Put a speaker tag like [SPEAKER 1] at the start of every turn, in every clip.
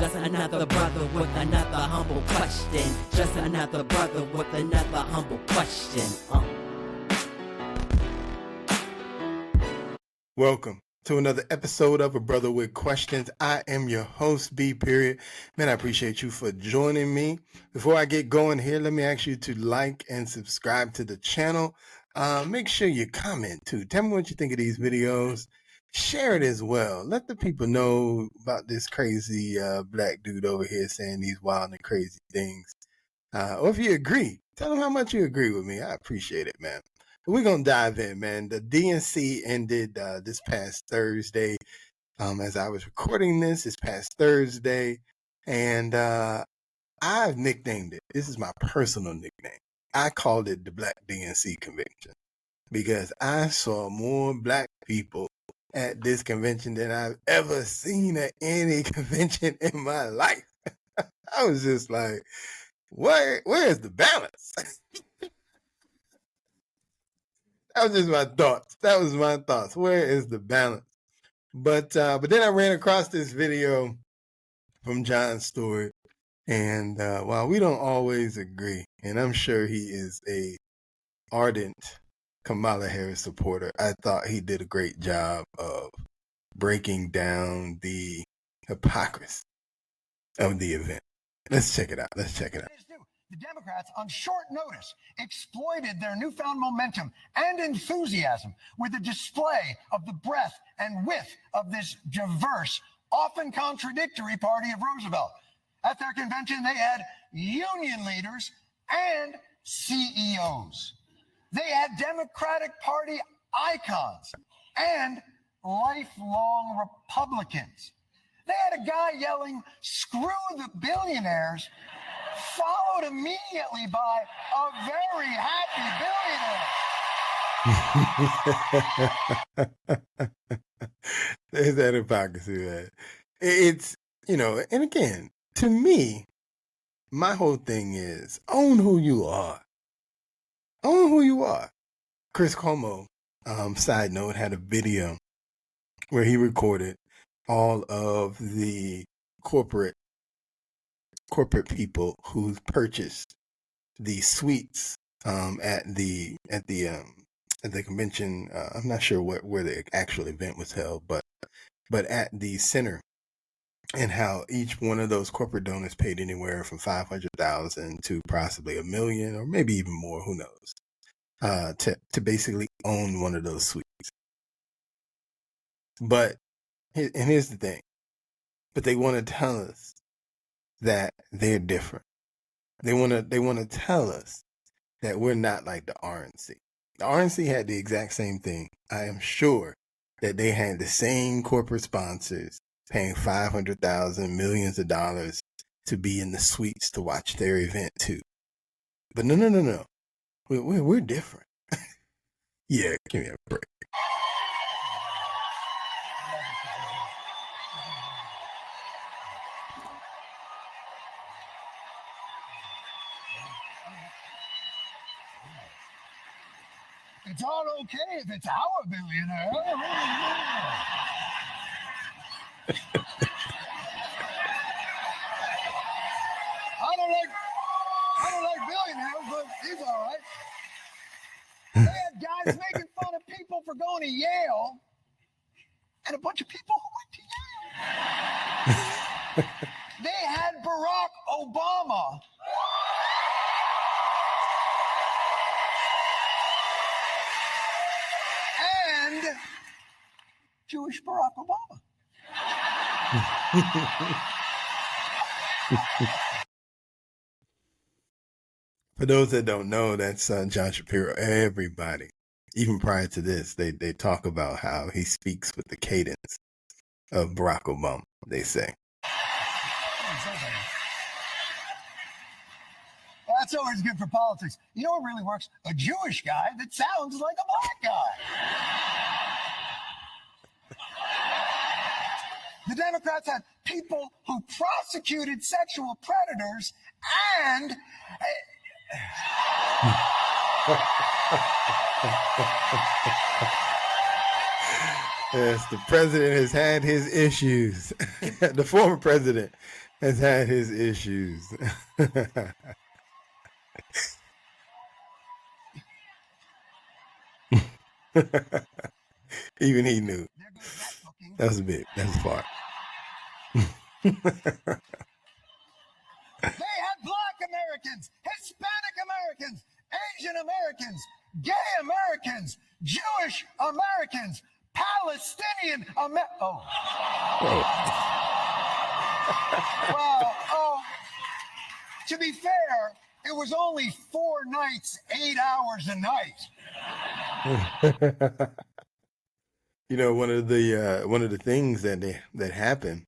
[SPEAKER 1] Just another brother with another humble question. Just another brother with another humble question.
[SPEAKER 2] Welcome to another episode of A Brother with Questions. I am your host, B. Period. Man, I appreciate you for joining me. Before I get going here, let me ask you to like and subscribe to the channel. Make sure you comment too. Tell me what you think of these videos. Share it as well. Let the people know about this crazy black dude over here saying these wild and crazy things. Or if you agree, tell them how much you agree with me. I appreciate it, man. We're going to dive in, man. The DNC ended this past Thursday. As I was recording this past Thursday. And I've nicknamed it. This is my personal nickname. I called it the Black DNC convention because I saw more black people at this convention than I've ever seen at any convention in my life. I was just like, where's the balance? That was just my thoughts. That was my thoughts. Where is the balance? But then I ran across this video from Jon Stewart, and while we don't always agree, and I'm sure he is a ardent Kamala Harris supporter, I thought he did a great job of breaking down the hypocrisy of the event. Let's check it out.
[SPEAKER 3] The Democrats, on short notice, exploited their newfound momentum and enthusiasm with a display of the breadth and width of this diverse, often contradictory party of Roosevelt. At their convention, they had union leaders and CEOs. They had Democratic Party icons and lifelong Republicans. They had a guy yelling, "Screw the billionaires," followed immediately by a very happy billionaire.
[SPEAKER 2] There's that hypocrisy, man. It's, and again, to me, my whole thing is own who you are. Own who you are. Chris Cuomo, side note, had a video where he recorded all of the corporate people who purchased the suites at the convention. I'm not sure where the actual event was held, but at the center, and how each one of those corporate donors paid anywhere from $500,000 to possibly $1 million, or maybe even more. Who knows? To basically own one of those suites. But here's the thing. But they want to tell us that they're different. They want to tell us that we're not like the RNC. The RNC had the exact same thing. I am sure that they had the same corporate sponsors paying $500,000, millions of dollars to be in the suites to watch their event too. But no. We're different. Yeah, give me a break.
[SPEAKER 3] It's all okay if it's our billionaire. I don't like billionaires, but he's all right. They had guys making fun of people for going to Yale, and a bunch of people who went to Yale. They had Barack Obama. And Jewish Barack Obama.
[SPEAKER 2] For those that don't know, that's John Shapiro. Everybody, even prior to this, they talk about how he speaks with the cadence of Barack Obama, they say.
[SPEAKER 3] Well, that's always good for politics. You know what really works? A Jewish guy that sounds like a black guy. The Democrats had people who prosecuted sexual predators and...
[SPEAKER 2] Yes, the president has had his issues. The former president has had his issues. Even he knew.
[SPEAKER 3] There goes that booking.
[SPEAKER 2] That was big. That was far.
[SPEAKER 3] They had Black Americans, Hispanic Americans, Asian Americans, gay Americans, Jewish Americans, Palestinian Americans. Oh. Well, to be fair, it was only 4 nights, 8 hours a night.
[SPEAKER 2] You know, one of the things that happened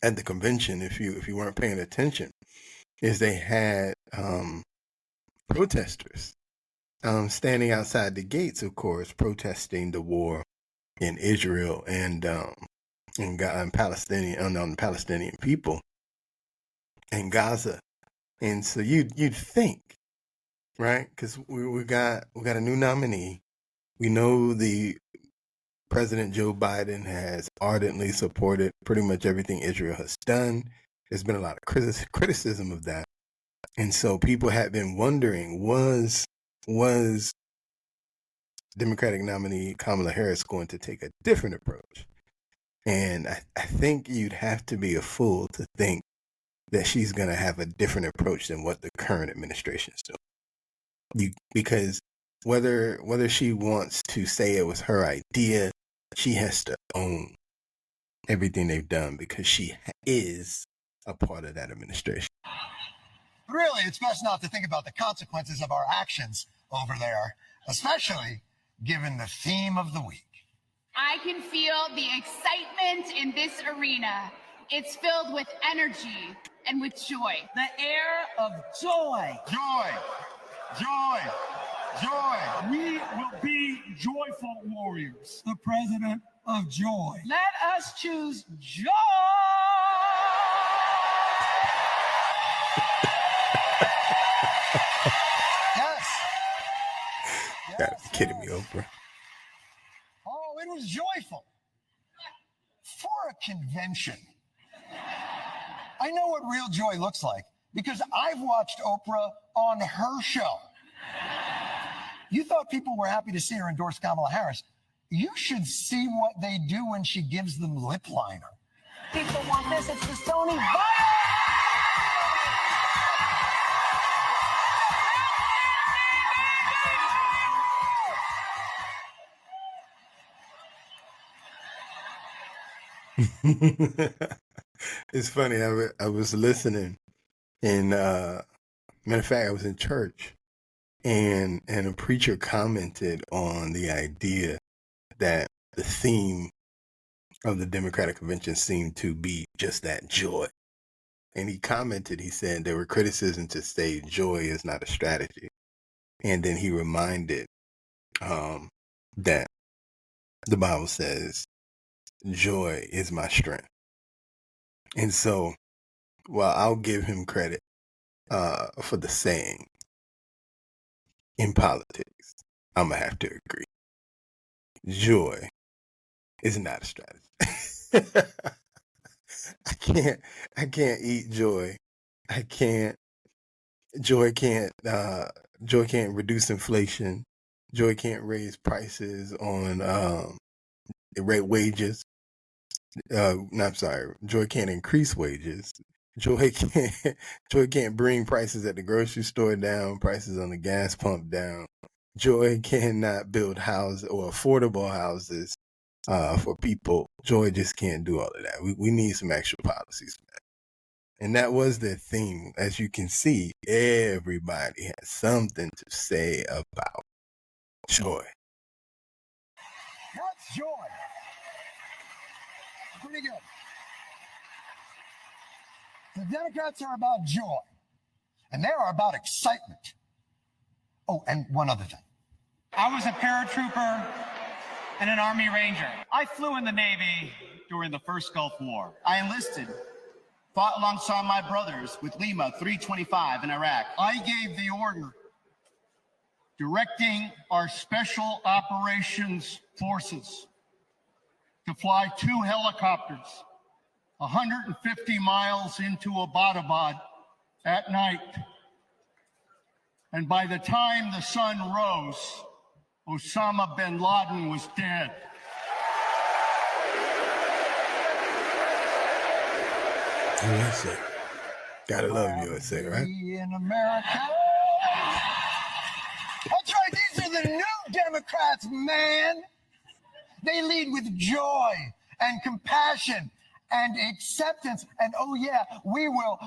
[SPEAKER 2] at the convention, if you weren't paying attention, is they had protesters standing outside the gates, of course, protesting the war in Israel and Palestinian people in Gaza. And so you'd think, right? Because we got a new nominee. We know the President Joe Biden has ardently supported pretty much everything Israel has done. There's been a lot of criticism of that. And so people had been wondering, was Democratic nominee Kamala Harris going to take a different approach? And I think you'd have to be a fool to think that she's going to have a different approach than what the current administration is doing. Because whether she wants to say it was her idea, she has to own everything they've done because she is a part of that administration.
[SPEAKER 3] Really, it's best not to think about the consequences of our actions over there, especially given the theme of the week.
[SPEAKER 4] I can feel the excitement in this arena. It's filled with energy and with joy.
[SPEAKER 5] The air of joy.
[SPEAKER 3] Joy, joy, joy.
[SPEAKER 5] We will be joyful warriors. The president of joy. Let us choose joy.
[SPEAKER 3] Yes.
[SPEAKER 2] You gotta be kidding me, Oprah.
[SPEAKER 3] Oh, it was joyful. For a convention. I know what real joy looks like because I've watched Oprah on her show. You thought people were happy to see her endorse Kamala Harris. You should see what they do when she gives them lip liner.
[SPEAKER 5] People want this. It's the Sony Bio.
[SPEAKER 2] It's funny. I was listening, and matter of fact, I was in church, and a preacher commented on the idea that the theme of the Democratic convention seemed to be just that, joy. And he commented, he said there were criticisms to say joy is not a strategy, and then he reminded that the Bible says joy is my strength. And so, while I'll give him credit for the saying, in politics, I'm gonna have to agree. Joy is not a strategy. I can't eat joy. Joy can't reduce inflation. Joy can't raise prices on wages. Joy can't increase wages. Joy can't bring prices at the grocery store down, prices on the gas pump down. Joy cannot build houses or affordable houses for people. Joy just can't do all of that. We need some actual policies for that. And that was the theme. As you can see, everybody has something to say about joy.
[SPEAKER 3] That's joy. Pretty good. The Democrats are about joy, and they are about excitement. Oh, and one other thing.
[SPEAKER 6] I was a paratrooper and an Army Ranger. I flew in the Navy during the first Gulf War. I enlisted, fought alongside my brothers with Lima 325 in Iraq.
[SPEAKER 3] I gave the order
[SPEAKER 6] Directing our Special Operations Forces. to fly 2 helicopters 150 miles into Abbottabad at night. And by the time the sun rose, Osama bin Laden was dead.
[SPEAKER 2] USA. Gotta love USA, right?
[SPEAKER 3] In America. That's right, these are the new Democrats, man. They lead with joy and compassion and acceptance. And oh yeah, we will.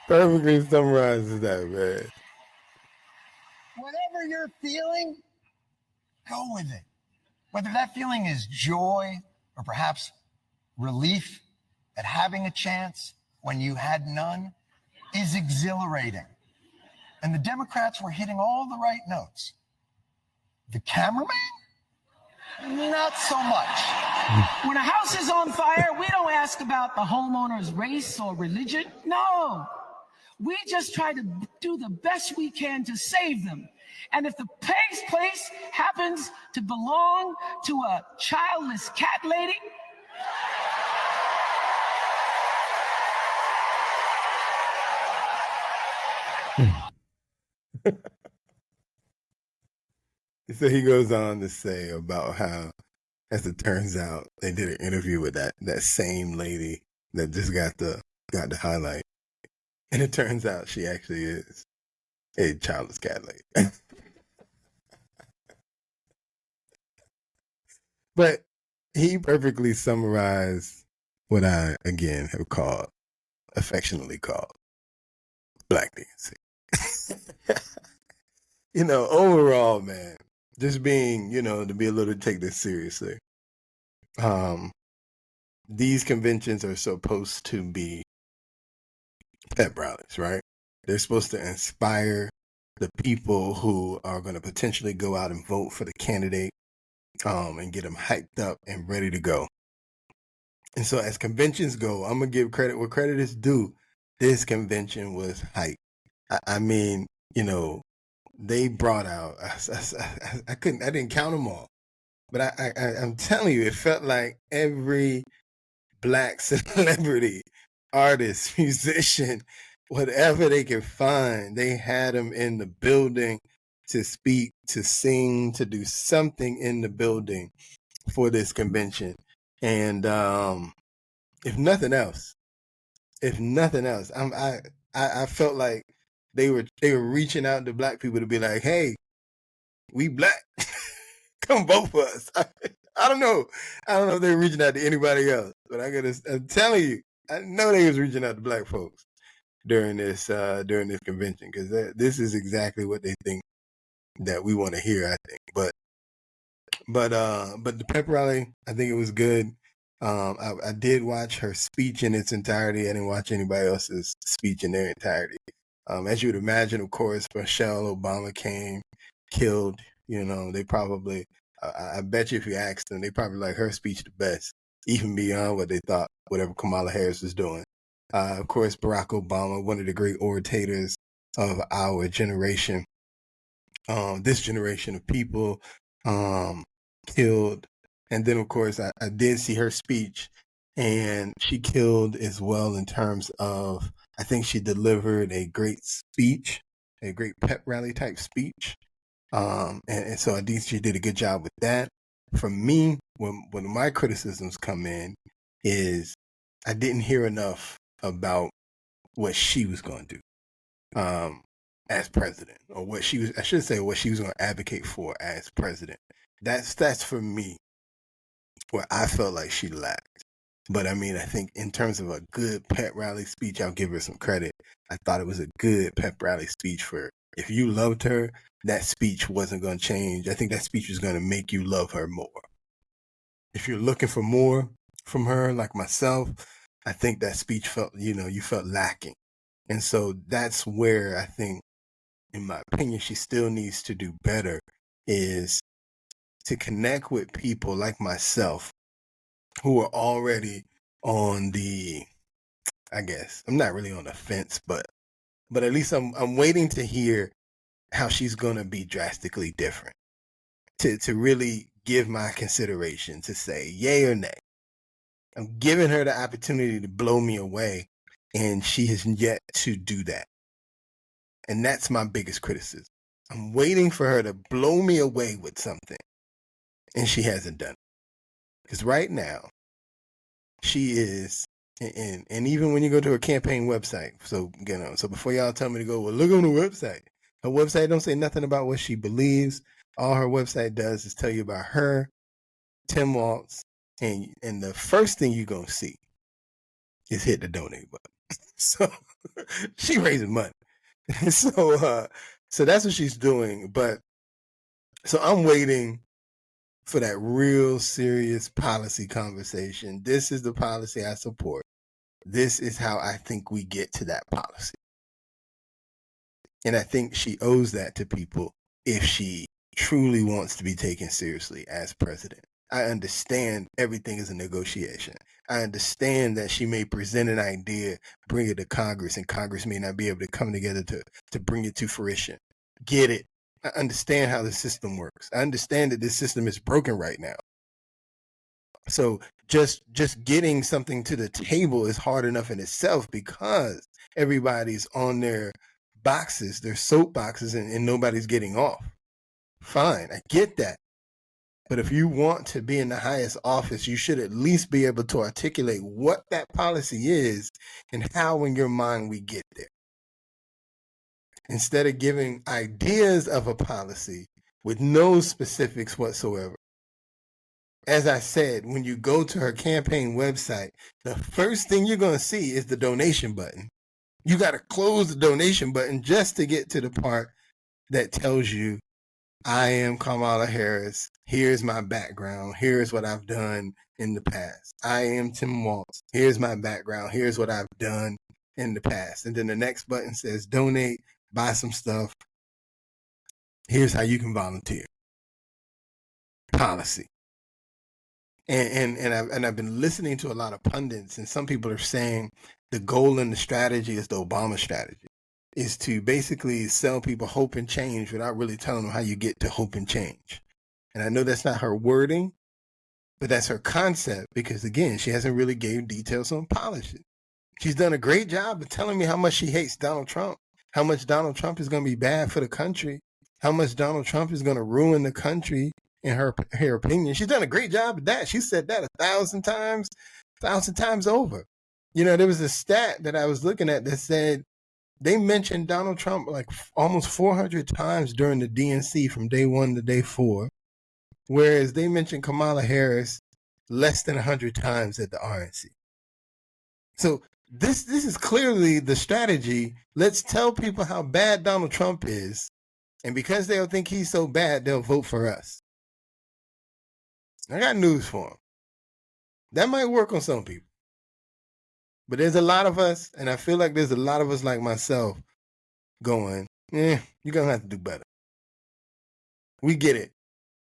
[SPEAKER 2] Perfectly summarizes that, man.
[SPEAKER 3] Whatever you're feeling, go with it. Whether that feeling is joy or perhaps relief at having a chance when you had none is exhilarating. And the Democrats were hitting all the right notes. The cameraman? Not so much.
[SPEAKER 5] When a house is on fire, we don't ask about the homeowner's race or religion. No. We just try to do the best we can to save them. And if the place happens to belong to a childless cat lady,
[SPEAKER 2] So he goes on to say about how, as it turns out, they did an interview with that same lady that just got the highlight, and it turns out she actually is a childless cat lady. But he perfectly summarized what I again have affectionately called Black DNC. Overall, man, just being, to be a little take this seriously. These conventions are supposed to be pep rallies, right? They're supposed to inspire the people who are going to potentially go out and vote for the candidate, and get them hyped up and ready to go. And so as conventions go, I'm going to give credit where credit is due. This convention was hype. I mean, they brought out, I didn't count them all, but I'm telling you, it felt like every Black celebrity, artist, musician, whatever they could find, they had them in the building to speak, to sing, to do something in the building for this convention. And if nothing else, I felt like they were reaching out to Black people to be like, hey, we Black, come vote for us. I don't know if they were reaching out to anybody else, but I'm telling you, I know they was reaching out to Black folks during this convention, because this is exactly what they think that we want to hear, I think. But the pep rally, I think it was good. I did watch her speech in its entirety. I didn't watch anybody else's speech in their entirety. As you would imagine, of course, Michelle Obama came, killed. They probably, I bet you if you asked them, they probably like her speech the best, even beyond what they thought, whatever Kamala Harris was doing. Of course, Barack Obama, one of the great orators of our generation, this generation of people, killed. And then, of course, I did see her speech, and she killed as well in terms of, I think she delivered a great speech, a great pep rally type speech. And so I think she did a good job with that. For me, when my criticisms come in, is I didn't hear enough about what she was going to do as president, or what she was going to advocate for as president. That's for me where I felt like she lacked. But I mean, I think in terms of a good pep rally speech, I'll give her some credit. I thought it was a good pep rally speech for, if you loved her, that speech wasn't going to change. I think that speech was going to make you love her more. If you're looking for more from her, like myself, I think that speech you felt lacking. And so that's where I think, in my opinion, she still needs to do better, is to connect with people like myself who are already on the, I guess. I'm not really on the fence, but at least I'm waiting to hear how she's going to be drastically different, to really give my consideration, to say yay or nay. I'm giving her the opportunity to blow me away, and she has yet to do that. And that's my biggest criticism. I'm waiting for her to blow me away with something, and she hasn't done it. Because right now, she is, and even when you go to her campaign website, so before y'all tell me to go, well, look on the website. Her website don't say nothing about what she believes. All her website does is tell you about her, Tim Walz, and the first thing you're going to see is hit the donate button. So she raising money. So that's what she's doing. But so I'm waiting for that real serious policy conversation. This is the policy I support. This is how I think we get to that policy. And I think she owes that to people if she truly wants to be taken seriously as president. I understand everything is a negotiation. I understand that she may present an idea, bring it to Congress, and Congress may not be able to come together to bring it to fruition. Get it. I understand how the system works. I understand that this system is broken right now. So just getting something to the table is hard enough in itself because everybody's on their boxes, their soapboxes, and nobody's getting off. Fine, I get that. But if you want to be in the highest office, you should at least be able to articulate what that policy is and how in your mind we get there. Instead of giving ideas of a policy with no specifics whatsoever. As I said, when you go to her campaign website, the first thing you're going to see is the donation button. You got to close the donation button just to get to the part that tells you, I am Kamala Harris. Here's my background. Here's what I've done in the past. I am Tim Walz. Here's my background. Here's what I've done in the past. And then the next button says donate, buy some stuff. Here's how you can volunteer. Policy. And I've been listening to a lot of pundits, and some people are saying the goal and the strategy is the Obama strategy, is to basically sell people hope and change without really telling them how you get to hope and change. And I know that's not her wording, but that's her concept because, again, she hasn't really gave details on policy. She's done a great job of telling me how much she hates Donald Trump, how much Donald Trump is going to be bad for the country, how much Donald Trump is going to ruin the country in her opinion. She's done a great job of that. She said that 1,000 times over. You know, there was a stat that I was looking at that said they mentioned Donald Trump like almost 400 times during the DNC from day 1 to day 4, whereas they mentioned Kamala Harris less than 100 times at the RNC. So this is clearly the strategy. Let's tell people how bad Donald Trump is, and because they'll think he's so bad, they'll vote for us. I got news for him. That might work on some people. But there's a lot of us, and I feel like there's a lot of us like myself going, you're going to have to do better. We get it.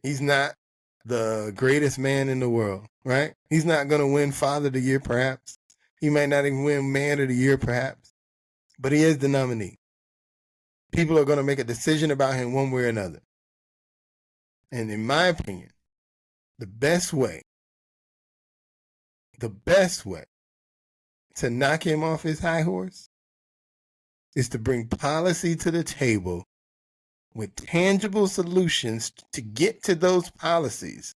[SPEAKER 2] He's not the greatest man in the world, right? He's not going to win Father of the Year, perhaps. He might not even win Man of the Year, perhaps. But he is the nominee. People are going to make a decision about him one way or another. And in my opinion, the best way to knock him off his high horse is to bring policy to the table with tangible solutions to get to those policies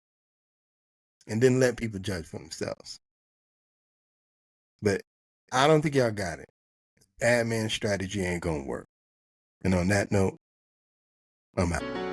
[SPEAKER 2] and then let people judge for themselves. But I don't think y'all got it. Bad man strategy ain't gonna work. And on that note, I'm out.